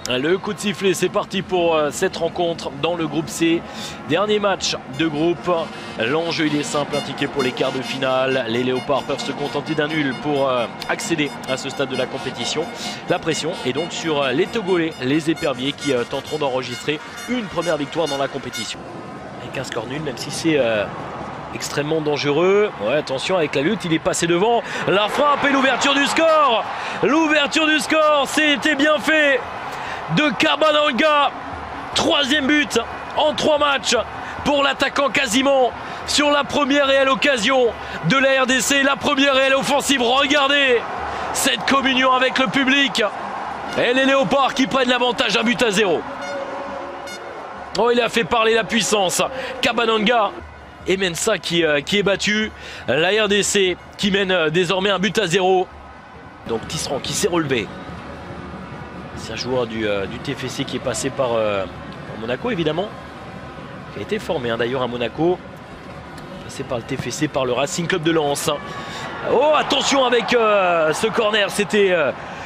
Le coup de sifflet, c'est parti pour cette rencontre dans le groupe C. Dernier match de groupe. L'enjeu, il est simple, un ticket pour les quarts de finale. Les Léopards peuvent se contenter d'un nul pour accéder à ce stade de la compétition. La pression est donc sur les Togolais, les éperviers, qui tenteront d'enregistrer une première victoire dans la compétition. Avec un score nul, même si c'est extrêmement dangereux. Ouais, attention avec la lutte, il est passé devant. La frappe et l'ouverture du score. L'ouverture du score, c'était bien fait de Cabananga. Troisième but en 3 matchs pour l'attaquant quasiment sur la première réelle occasion de la RDC, la première réelle offensive. Regardez cette communion avec le public et les Léopards qui prennent l'avantage, 1-0. Oh, il a fait parler la puissance. Cabananga et Mensa qui est battu. La RDC qui mène désormais 1-0. Donc Tisserand qui s'est relevé. C'est un joueur du TFC qui est passé par Monaco évidemment. Qui a été formé d'ailleurs à Monaco. Passé par le TFC, par le Racing Club de Lens. Oh, attention avec ce corner. C'était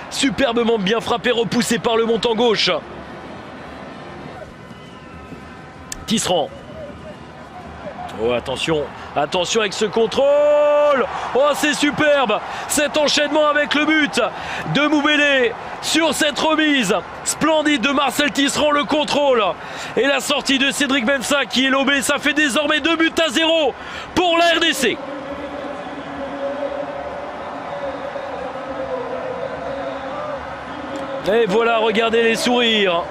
superbement bien frappé, repoussé par le montant gauche. Tisserand. Oh, attention avec ce contrôle. Oh, c'est superbe cet enchaînement avec le but de Moubélé sur cette remise splendide de Marcel Tisserand. Le contrôle et la sortie de Cédric Mensa qui est lobé. Ça fait désormais 2-0 pour la RDC. Et voilà, regardez les sourires.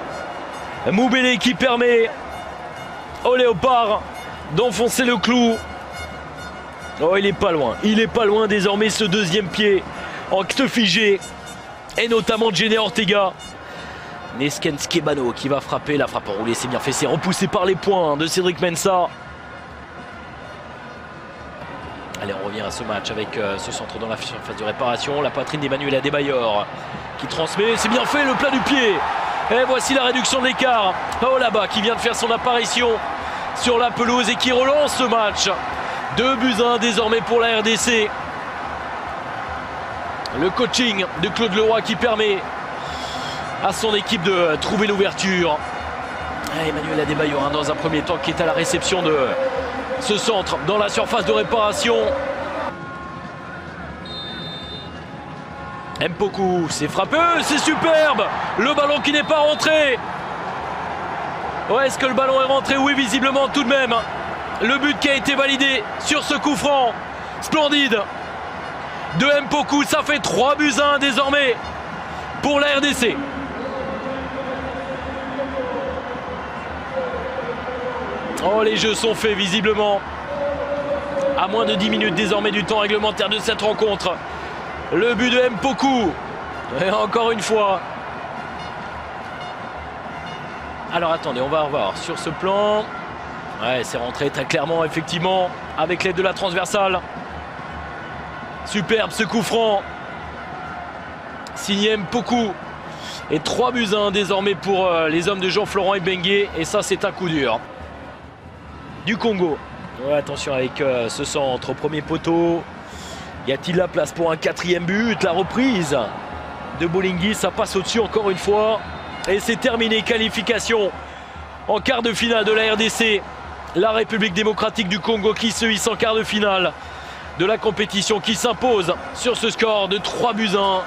Moubélé qui permet au Léopard d'enfoncer le clou. Oh, il est pas loin désormais, ce deuxième pied en acte figé, et notamment Jenny Ortega. Nesken Skebano qui va frapper, la frappe enroulée, c'est bien fait, c'est repoussé par les poings de Cédric Mensa. Allez, on revient à ce match avec ce centre dans la surface de réparation, la poitrine d'Emmanuel Adebayor qui transmet, c'est bien fait, le plat du pied. Et voici la réduction de l'écart. Oh, là-bas qui vient de faire son apparition sur la pelouse et qui relance ce match. 2-1 désormais pour la RDC. Le coaching de Claude Leroy qui permet à son équipe de trouver l'ouverture. Emmanuel Adebayor dans un premier temps qui est à la réception de ce centre dans la surface de réparation. Mpoku, c'est frappé, c'est superbe. Le ballon qui n'est pas rentré. Ouais, est-ce que le ballon est rentré? Oui, visiblement tout de même. Le but qui a été validé sur ce coup franc splendide de Mpoku. Ça fait 3-1 désormais pour la RDC. Oh, les jeux sont faits visiblement. À moins de 10 minutes désormais du temps réglementaire de cette rencontre. Le but de Mpoku. Et encore une fois. Alors attendez, on va revoir sur ce plan. Ouais, c'est rentré très clairement, effectivement, avec l'aide de la transversale. Superbe ce coup franc. Signé Mpoku. Et 3-1 désormais pour les hommes de Jean-Florent Ebengué. Et ça, c'est un coup dur. Du Congo. Ouais, attention avec ce centre au premier poteau. Y a-t-il la place pour un 4e but? La reprise de Bolingui, ça passe au-dessus encore une fois. Et c'est terminé, qualification en quart de finale de la RDC. La République démocratique du Congo qui se hisse en quart de finale de la compétition, qui s'impose sur ce score de 3-1.